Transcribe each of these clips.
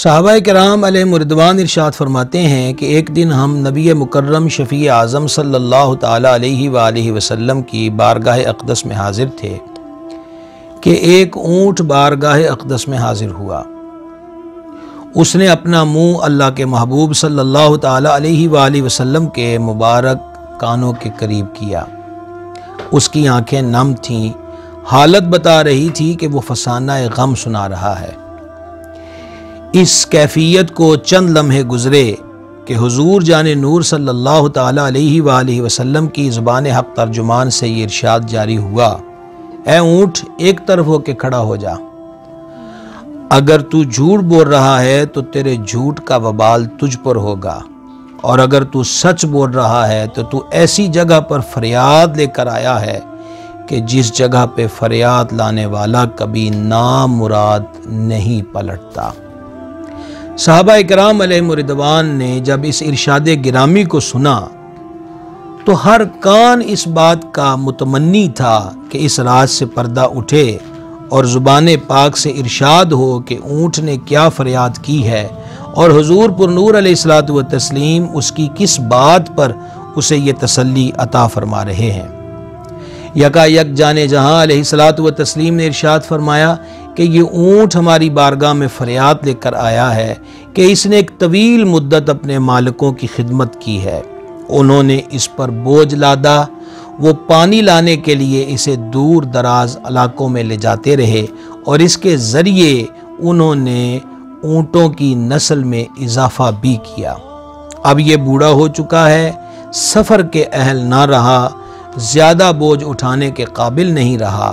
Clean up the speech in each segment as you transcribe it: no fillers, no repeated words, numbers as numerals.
सहाबा किराम अलैहिम रिदवान इरशाद फरमाते हैं कि एक दिन हम नबी मुकर्रम शफ़ी आज़म सल्लल्लाहु ताला अलैहि वसल्लम की बारगाह अक़दस में हाजिर थे कि एक ऊँट बारगाह अक़दस में हाजिर हुआ। उसने अपना मुंह अल्लाह के महबूब सल्लल्लाहु ताला अलैहि वसल्लम के मुबारक कानों के करीब किया। उसकी आंखें नम थीं, हालत बता रही थी कि वो फसाना गम सुना रहा है। इस कैफियत को चंद लम्हे गुजरे कि हुजूर जाने नूर सल्लल्लाहु ताला अलैहि वसल्लम की ज़ुबान हक़ तर्जुमान से ये इरशाद जारी हुआ, ए ऊँट एक तरफ होके खड़ा हो जा। अगर तू झूठ बोल रहा है तो तेरे झूठ का वबाल तुझ पर होगा, और अगर तू सच बोल रहा है तो तू ऐसी जगह पर फरियाद लेकर आया है कि जिस जगह पे फरियाद लाने वाला कभी नामुराद नहीं पलटता। सहाबा इकराम अलैहिम रिदवान ने जब इस इरशाद गिरामी को सुना तो हर कान इस बात का मुतमन्नी था कि इस राज से पर्दा उठे और ज़ुबान पाक से इरशाद हो कि ऊँट ने क्या फरियाद की है और हुजूर पुरनूर अलैहिस्सलातु व तस्लीम उसकी किस बात पर उसे ये तसल्ली अता फरमा रहे हैं। यकायक जाने जहाँ अलैहिस्सलातु व तस्लीम ने इरशाद फरमाया कि ये ऊँट हमारी बारगाह में फरियाद लेकर आया है कि इसने एक तवील मुद्दत अपने मालिकों की खिदमत की है। उन्होंने इस पर बोझ लादा, वो पानी लाने के लिए इसे दूर दराज इलाकों में ले जाते रहे और इसके ज़रिए उन्होंने ऊँटों की नस्ल में इजाफा भी किया। अब ये बूढ़ा हो चुका है, सफ़र के अहल ना रहा, ज़्यादा बोझ उठाने के काबिल नहीं रहा,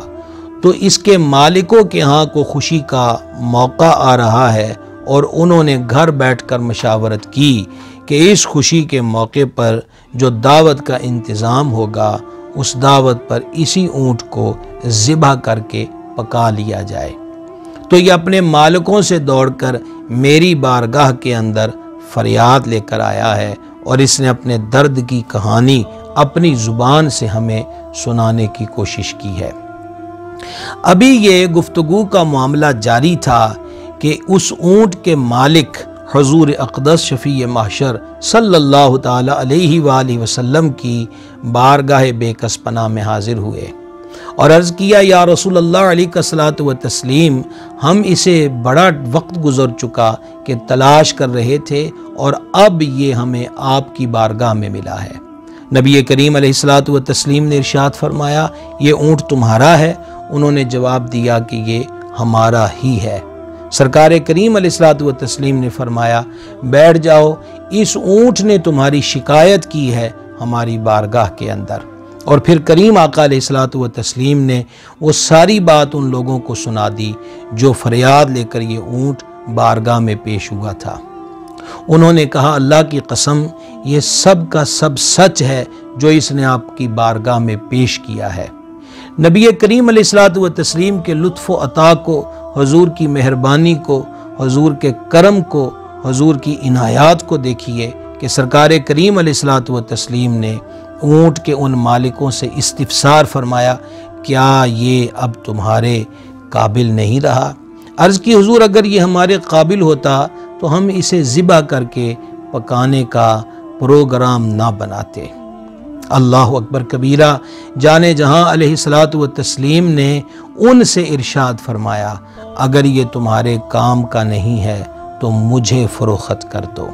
तो इसके मालिकों के यहाँ को खुशी का मौका आ रहा है और उन्होंने घर बैठकर मशावरत की कि इस खुशी के मौके पर जो दावत का इंतज़ाम होगा उस दावत पर इसी ऊँट को ज़िबा करके पका लिया जाए। तो ये अपने मालिकों से दौड़कर मेरी बारगाह के अंदर फरियाद लेकर आया है और इसने अपने दर्द की कहानी अपनी ज़ुबान से हमें सुनाने की कोशिश की है। अभी ये गुफ्तगू का मामला जारी था कि उस ऊँट के मालिक हुजूर अक़दस शफ़ी महशर सल्लल्लाहु ताला अलैहि वसल्लम की बारगाह बेकस पनाह में हाजिर हुए और अर्ज़ किया, या रसूलल्लाह अलैहिस्सलातु व तस्लीम, हम इसे बड़ा वक्त गुज़र चुका कि तलाश कर रहे थे और अब ये हमें आपकी बारगाह में मिला है। नबी करीम अलैहिस्सलातु व तस्लीम ने इरशाद फरमाया, ये ऊँट तुम्हारा है? उन्होंने जवाब दिया कि ये हमारा ही है। सरकार करीम अलैहिस्सलातु व तस्लीम ने फरमाया, बैठ जाओ, इस ऊँट ने तुम्हारी शिकायत की है हमारी बारगाह के अंदर। और फिर करीम आका अलैहिस्सलातु व तस्लीम ने वो सारी बात उन लोगों को सुना दी जो फरियाद लेकर ये ऊँट बारगाह में पेश हुआ था। उन्होंने कहा, अल्लाह की कसम, ये सब का सब सच है जो इसने आपकी बारगाह में पेश किया है। नबी करीम अलैहिस्सलातु व तस्लीम के लुत्फ़ व अता को, हुजूर की मेहरबानी को, हुजूर के करम को, हुजूर की इनायात को देखिए कि सरकार करीम अलैहिस्सलातु व तस्लीम ने ऊँट के उन मालिकों से इस्तिफ़सार फरमाया, क्या ये अब तुम्हारे काबिल नहीं रहा? अर्ज़ की, हुजूर, अगर ये हमारे काबिल होता तो हम इसे ज़िबा करके पकाने का प्रोग्राम ना बनाते। अल्लाह अकबर कबीरा। जाने जहाँ अलैहिस्सलातु व तस्लीम ने उनसे इरशाद फरमाया, अगर ये तुम्हारे काम का नहीं है तो मुझे फ़रोख्त कर दो।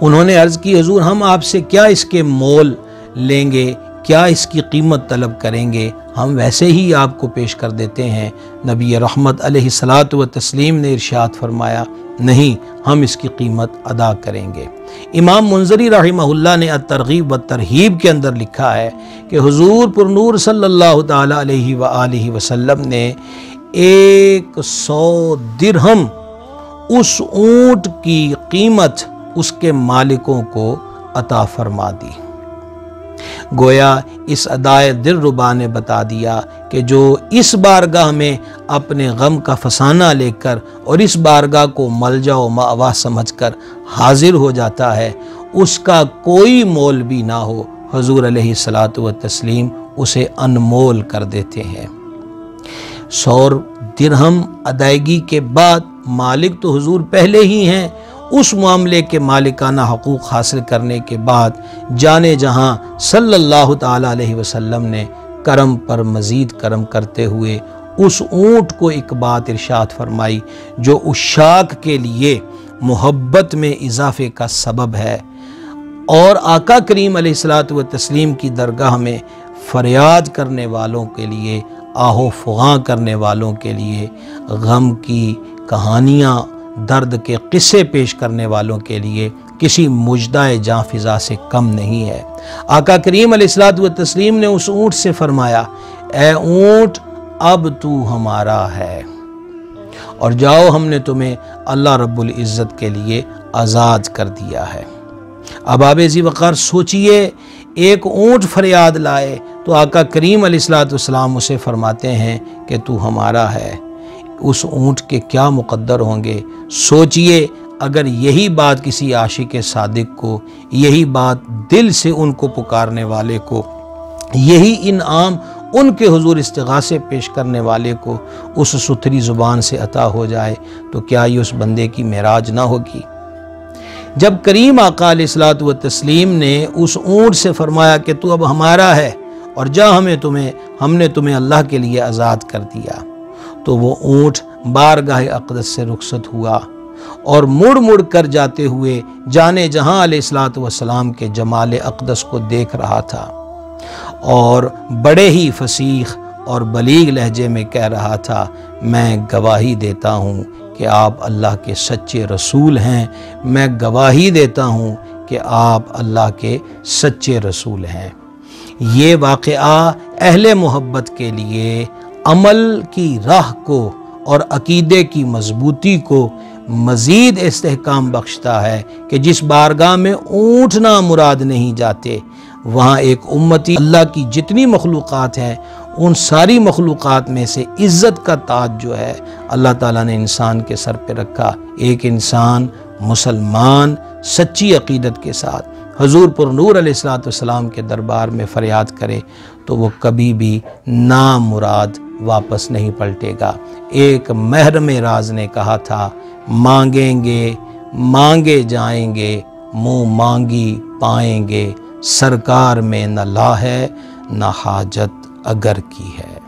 उन्होंने अर्ज़ की, हुजूर, हम आपसे क्या इसके मोल लेंगे, क्या इसकी कीमत तलब करेंगे? हम वैसे ही आपको पेश कर देते हैं। नबी रहमत अलैहिस्सलातु व तस्लीम ने इरशाद फरमाया, नहीं, हम इसकी कीमत अदा करेंगे। इमाम मुंज़री रहमहुल्लाह ने अत-तरग़ीब व तरहीब के अंदर लिखा है कि हुजूर पुरनूर सल्लल्लाहु ताला अलैहि वसल्लम ने 100 दिरहम उस ऊँट की कीमत उसके मालिकों को अता फरमा दी। गोया इस अदाए दिलरुबा ने बता दिया कि जो इस बारगाह में अपने गम का फसाना लेकर और इस बारगाह को मलजा व मावा समझकर हाजिर हो जाता है, उसका कोई मोल भी ना हो, हुजूर अलैहिस्सलातु व तस्लीम उसे अनमोल कर देते हैं। 100 दिरहम अदायगी के बाद मालिक तो हुजूर पहले ही हैं। उस मामले के मालिकाना हकूक़ हासिल करने के बाद जाने जहाँ सल्लल्लाहु ताला अलैहि वसल्लम ने करम पर मज़ीद करम करते हुए उस ऊँट को एक बात इरशाद फरमाई जो उशाक के लिए मोहब्बत में इजाफे का सबब है, और आका करीम अलैहिस्सलातु व तस्लीम की दरगाह में फरियाद करने वालों के लिए, आहो फुगां करने वालों के लिए, गम की कहानियाँ, दर्द के किस्से पेश करने वालों के लिए किसी मुजदाए जाँ फिज़ा से कम नहीं है। आका करीम अलैहिस्सलातु व तस्लीम ने उस ऊँट से फरमाया, ए ऊँट अब तू हमारा है और जाओ, हमने तुम्हें अल्लाह रब्बुल इज़्ज़त के लिए आज़ाद कर दिया है। अब आप ज़ी वक़ार सोचिए, एक ऊँट फरियाद लाए तो आका करीम अलैहिस्सलातु वस्सलाम उसे फरमाते हैं कि तू हमारा है। उस ऊँट के क्या मुक़द्दर होंगे। सोचिए, अगर यही बात किसी आशिक सादिक को, यही बात दिल से उनको पुकारने वाले को, यही इनाम उनके हुजूर इस्तिग़ासे पेश करने वाले को उस सुथरी ज़ुबान से अता हो जाए तो क्या ये उस बंदे की मेराज ना होगी। जब करीम आका अलैहिस्सलातु व तस्लीम ने उस ऊँट से फरमाया कि तू अब हमारा है और जा, हमने तुम्हें अल्लाह के लिए आज़ाद कर दिया, तो वो ऊँट बारगाह अक़दस से रुखसत हुआ और मुड़ मुड़ कर जाते हुए जाने जहाँ अलैहिस्सलातु वस्सलाम के जमाल अक़दस को देख रहा था और बड़े ही फसीह और बलीग लहजे में कह रहा था, मैं गवाही देता हूँ कि आप अल्लाह के सच्चे रसूल हैं, मैं गवाही देता हूँ कि आप अल्लाह के सच्चे रसूल हैं। ये वाक़या अहले मोहब्बत के लिए अमल की राह को और अकीदे की मजबूती को मज़ीद इस्तेहकाम बख्शता है कि जिस बारगाह में ऊँट ना मुराद नहीं जाते, वहाँ एक उम्मती अल्लाह की जितनी मखलूक़ात हैं उन सारी मखलूक़ात में से इज़्ज़त का ताज जो है अल्लाह ताला ने इंसान के सर पे रखा। एक इंसान मुसलमान सच्ची अक़ीदत के साथ हुज़ूर पुरनूर अलैहिस्सलातु वस्सलाम के दरबार में फ़रियाद करे तो वो कभी भी नामुराद वापस नहीं पलटेगा। एक महरम राज ने कहा था, मांगेंगे मांगे जाएंगे, मुँह मांगी पाएंगे, सरकार में न ला है न हाजत अगर की है।